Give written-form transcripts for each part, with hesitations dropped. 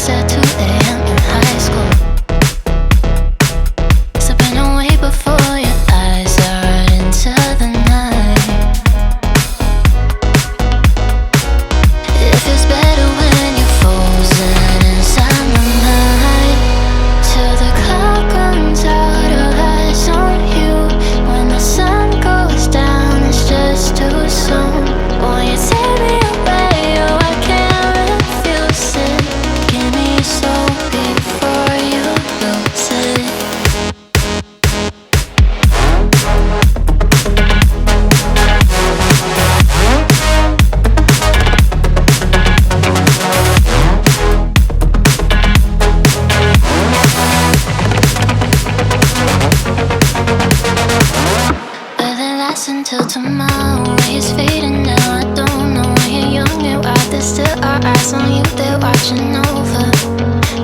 walks at 2 a.m. in high school. Slipping away before your eyes are into the night. It feels better when you're frozen inside my mind. Till the clock runs out of eyes on you. When the sun goes down, it's just too soon. Won't you take me away? Oh, I can't refuse it. Give me your soul before you lose it. Will it last until tomorrow? It's fading now, I don't know. When you're young, you're out there, still our eyes on you, they're watching over.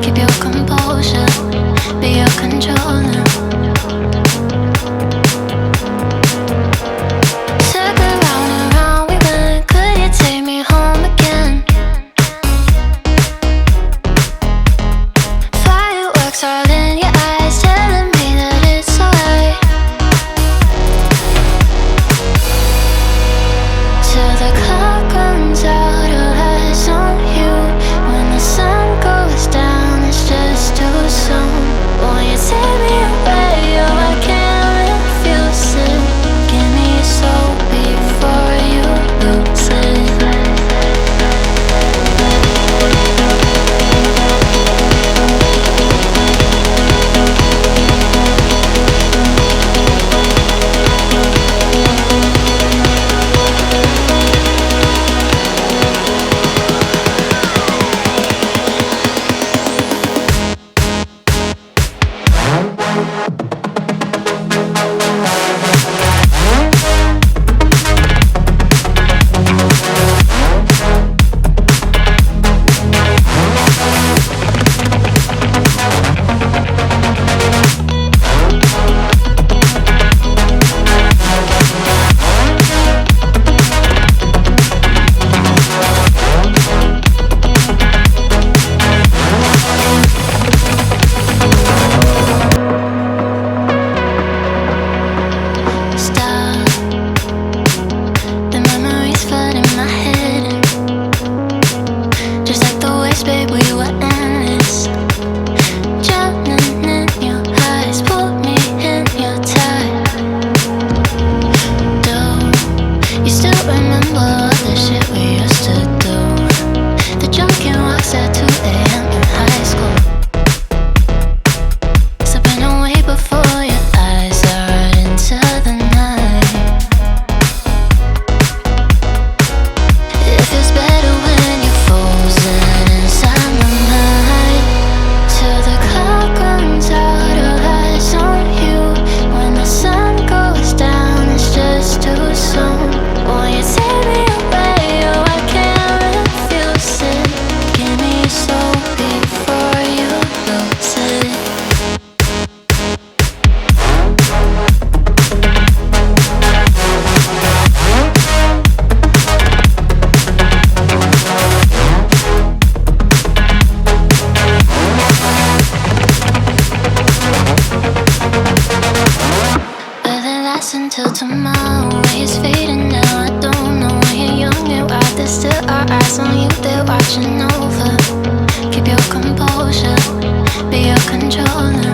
Keep your composure, be your controller. Circle round and round we went. Could you take me home again? Fireworks all in your eyes, telling me that it's alright. Till the clock runs out of eyes on you. When the sun goes down, it's just too soon. Won't you take me away? Oh, I can't refuse it. Give me your soul before you lose it. Stop. The memories flood in my head. Just like the waves, babe, we were endless. Drowning in your eyes, pull me in your tide. Do you still remember all the shit we used to do? The drunken walks at 2 a.m. in high school. Slipping away before your eyes are into the night. It feels better when you're frozen inside my mind. Till the clock runs out of eyes on you. When the sun goes down, it's just too soon. Won't you take me away? Oh, I can't refuse it. Give me your soul before you lose it. Will it last until tomorrow? It's fading now, I don't know. When you're young, you're out there, still our eyes on you, they're watching over. Keep your composure, be your controller.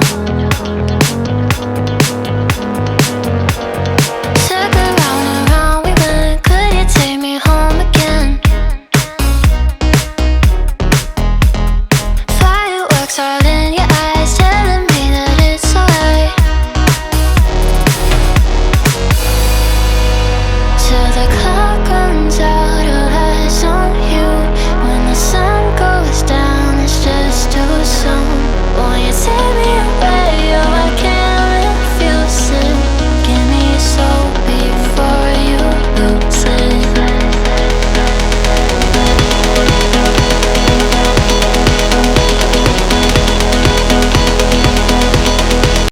Circle round and round we went. Could you take me home again? Fireworks all in